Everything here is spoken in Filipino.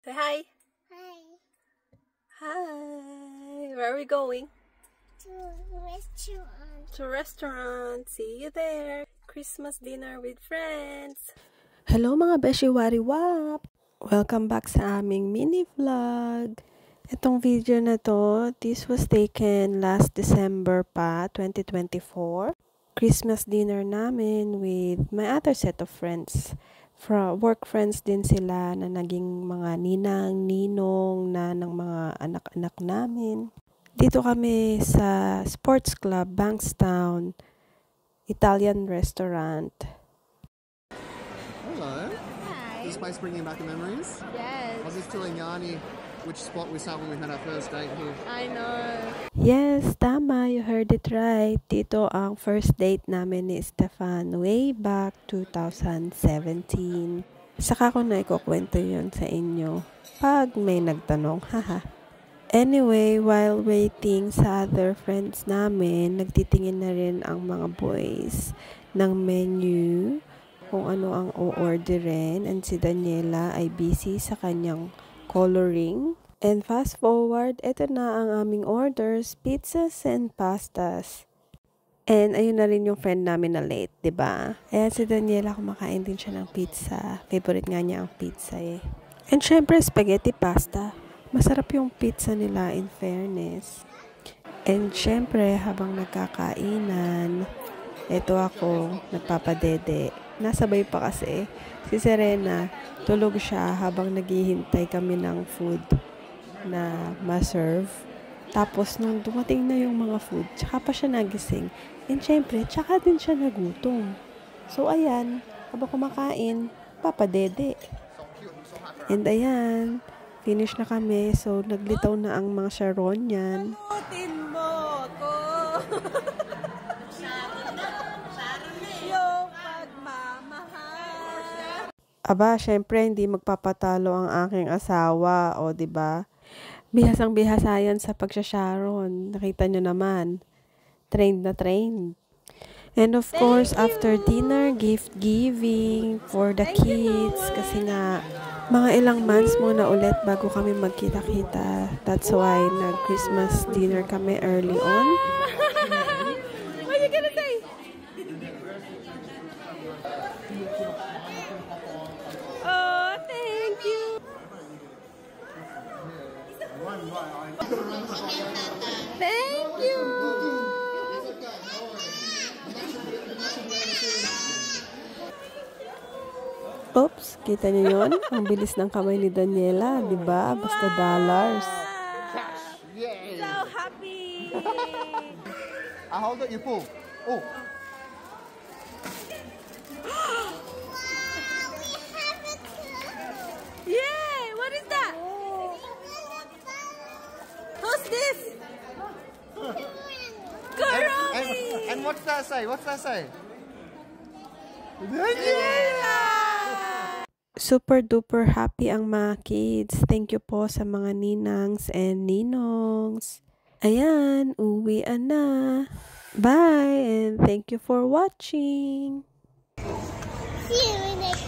Say hi. Hi. Hi. Where are we going? To restaurant. To restaurant. See you there. Christmas dinner with friends. Hello mga beshi wari-wap! Welcome back sa aming mini vlog. Itong video na to, this was taken last December pa, 2024. Christmas dinner namin with my other set of friends. Work friends din sila na naging mga ninang, ninong na ng mga anak-anak namin. Dito kami sa Sports Club, Bankstown, Italian restaurant. Hello. Hi. Does this place bring you back to memories? Yes. I was just telling Yanni which spot we sat when we had our first date here. I know. Yes, tama. You heard it right. Dito ang first date namin ni Stefan way back 2017. Saka ko na ikukwento yun sa inyo pag may nagtanong. Haha. Anyway, while waiting sa other friends namin, nagtitingin na rin ang mga boys ng menu kung ano ang o-orderin, and si Daniela ay busy sa kanyang coloring. And fast forward, ito na ang aming orders, pizzas and pastas. And ayun na rin yung friend namin na late, 'di ba? Ayan si Daniela, kumakain din siya ng pizza. Favorite nga niya ang pizza eh. And syempre, spaghetti pasta. Masarap yung pizza nila, in fairness. And syempre, habang nagkakainan, ito ako, nagpapadede. Nasabay pa kasi si Serena, tulog siya habang naghihintay kami ng food na ma-serve. Tapos nung dumating na yung mga food, tsaka pa siya nagising. And syempre, tsaka din siya nagutom. So ayan, habang kumakain, papadede. And ayan, finish na kami. So naglitaw na ang mga Sharon yan. Sagutin mo ako. Yung pagmamahal. Aba, syempre hindi magpapatalo ang aking asawa, o 'di ba? Bihasang-bihasa yan sa pagsasharon. Nakita nyo naman. Trained na trained. And of course, after dinner, gift giving for the kids. Kasi nga, mga ilang months muna ulit bago kami magkita-kita. That's why nag-Christmas dinner kami early on. What are you gonna say? Oh, thank you. Thank you. Oops, kita nyo yun? Ang bilis ng kamay ni Daniela, di ba? Basta dollars. Yay! So happy. I hold it, you pull. Oh. Yay! What is that? Who's this? Kuromi. And what's that say? What's that say? Super duper happy ang mga kids. Thank you po sa mga ninangs and ninongs. Ayan, uwian na. Bye and thank you for watching. See you next